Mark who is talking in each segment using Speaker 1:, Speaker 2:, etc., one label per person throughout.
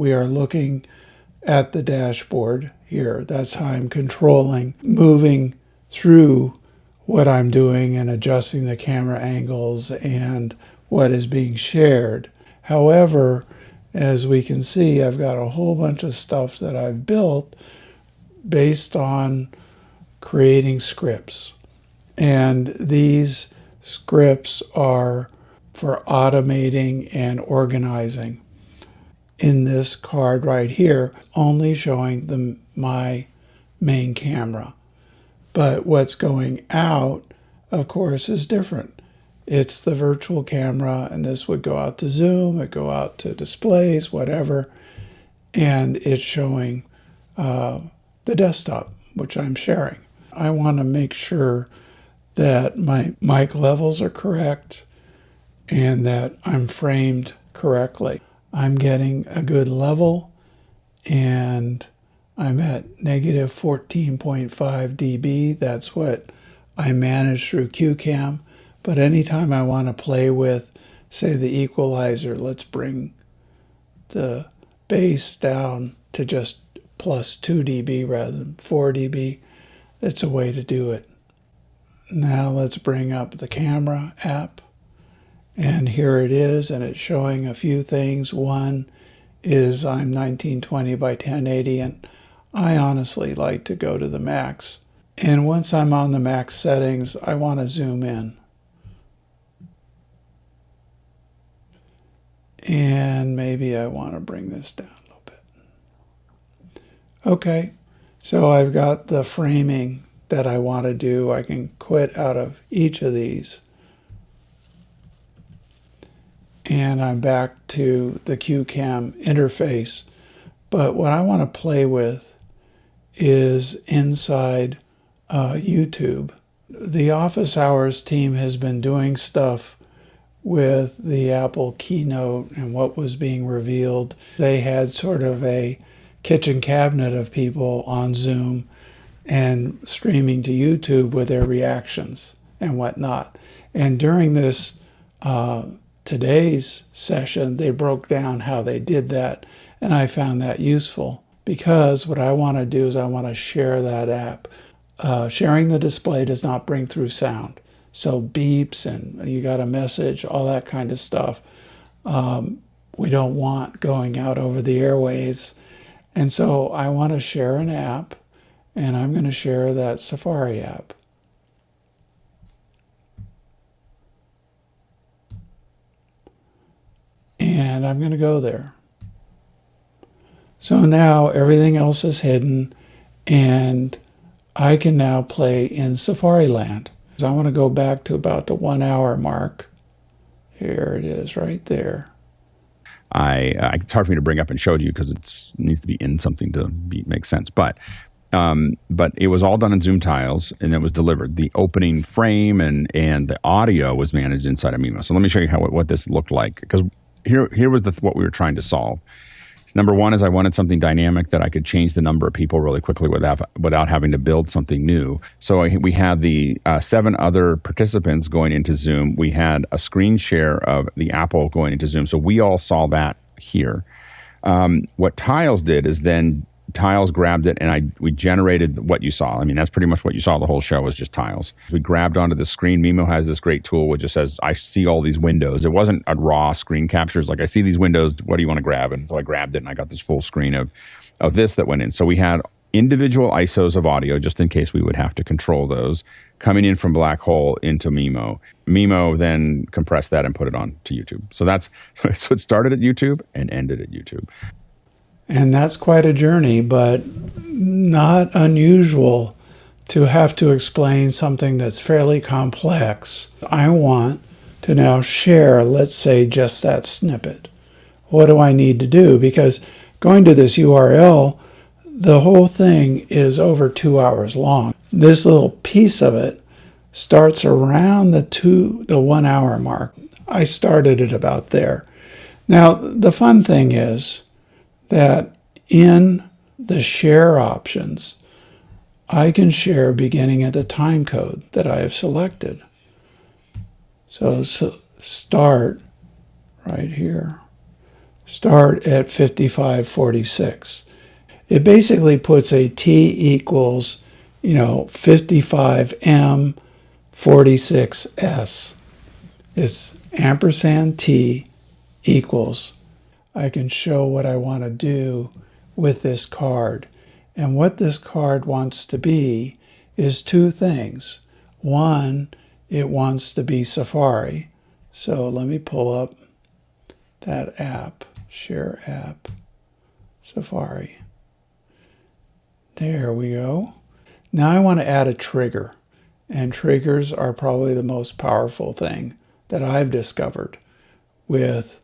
Speaker 1: we are looking at the dashboard here. That's how I'm controlling, moving through what I'm doing and adjusting the camera angles and what is being shared. However, as we can see, I've got a whole bunch of stuff that I've built based on creating scripts. And these scripts are for automating and organizing. In this card right here, only showing my main camera. But what's going out, of course, is different. It's the virtual camera, and this would go out to Zoom, it go out to displays, whatever, and it's showing the desktop, which I'm sharing. I want to make sure that my mic levels are correct and that I'm framed correctly. I'm getting a good level, and I'm at negative 14.5 dB. That's what I manage through CueCam. But anytime I want to play with, say, the equalizer, let's bring the bass down to just plus 2 dB rather than 4 dB. It's a way to do it. Now let's bring up the camera app. And here it is, and it's showing a few things. One is I'm 1920 by 1080, and I honestly like to go to the max. And once I'm on the max settings, I want to zoom in. And maybe I want to bring this down a little bit. Okay, so I've got the framing that I want to do. I can quit out of each of these. And I'm back to the CueCam interface. But what I want to play with is inside YouTube. The Office Hours team has been doing stuff with the Apple keynote and what was being revealed. They had sort of a kitchen cabinet of people on Zoom and streaming to YouTube with their reactions and whatnot. And during this today's session, they broke down how they did that, and I found that useful because what I want to do is I want to share that app. Sharing the display does not bring through sound, so beeps and you got a message, all that kind of stuff, we don't want going out over the airwaves. And so I want to share an app, and I'm going to share that Safari app. And I'm going to go there. So now everything else is hidden, and I can now play in Safari Land. So I want to go back to about the 1 hour mark. Here it is right there.
Speaker 2: It's hard for me to bring up and show to you because it needs to be in something to make sense. But it was all done in Zoom tiles, and it was delivered. The opening frame and the audio was managed inside of Mimo. So let me show you what this looked like, because here was what we were trying to solve. Number one is I wanted something dynamic that I could change the number of people really quickly without having to build something new. So we had the 7 other participants going into Zoom. We had a screen share of the Apple going into Zoom. So we all saw that here. What Tiles did is then Tiles grabbed it, and we generated what you saw. I mean, that's pretty much what you saw. The whole show was just Tiles. We grabbed onto the screen. Mimo has this great tool which just says, I see all these windows. It wasn't a raw screen capture. It's like, I see these windows. What do you want to grab? And so I grabbed it, and I got this full screen of this that went in. So we had individual ISOs of audio, just in case we would have to control those, coming in from Black Hole into Mimo. Mimo then compressed that and put it on to YouTube. So it started at YouTube and ended at YouTube.
Speaker 1: And that's quite a journey, but not unusual to have to explain something that's fairly complex. I want to now share, let's say, just that snippet. What do I need to do? Because going to this URL, the whole thing is over 2 hours long. This little piece of it starts around the 1 hour mark. I started it about there. Now, the fun thing is that in the share options, I can share beginning at the time code that I have selected. So start right here. start at 5546. It basically puts a T equals, 55M 46S. It's ampersand T equals. I can show what I want to do with this card. And what this card wants to be is two things. One, it wants to be Safari. So let me pull up that app, share app, Safari. There we go. Now I want to add a trigger. And triggers are probably the most powerful thing that I've discovered with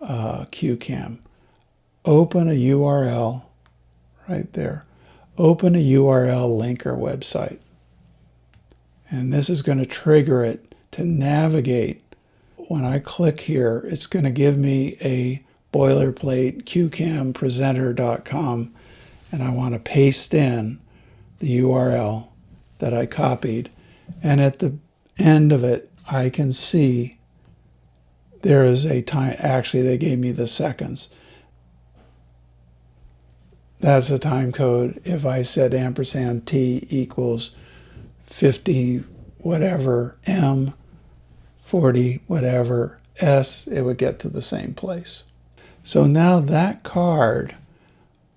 Speaker 1: CueCam. Open a URL right there. Open a URL linker website. And this is going to trigger it to navigate. When I click here, it's going to give me a boilerplate CueCamPresenter.com, and I want to paste in the URL that I copied. And at the end of it, I can see there is a time. Actually, they gave me the seconds. That's the time code. If I said ampersand T equals 50 whatever M 40 whatever S, it would get to the same place. So now that card,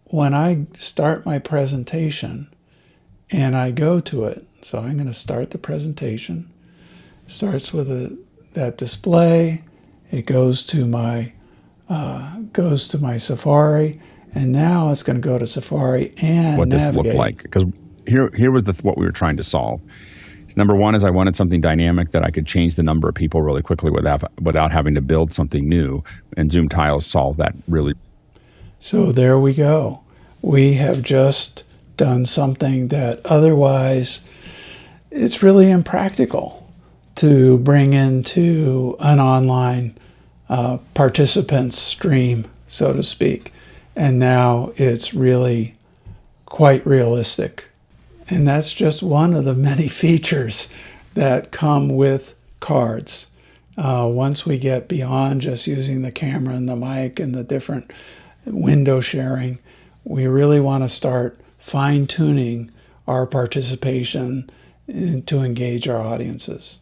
Speaker 1: when I start my presentation and I go to it, so I'm going to start the presentation. It starts with that display. It goes to my Safari, and now it's going to go to Safari and
Speaker 2: what
Speaker 1: navigate.
Speaker 2: This looked like, because here was what we were trying to solve. Number one is I wanted something dynamic that I could change the number of people really quickly without having to build something new, and Zoom Tiles solved that really.
Speaker 1: So there we go. We have just done something that otherwise it's really impractical to bring into an online participants stream, so to speak. And now it's really quite realistic. And that's just one of the many features that come with cards. Once we get beyond just using the camera and the mic and the different window sharing, we really want to start fine-tuning our participation to engage our audiences.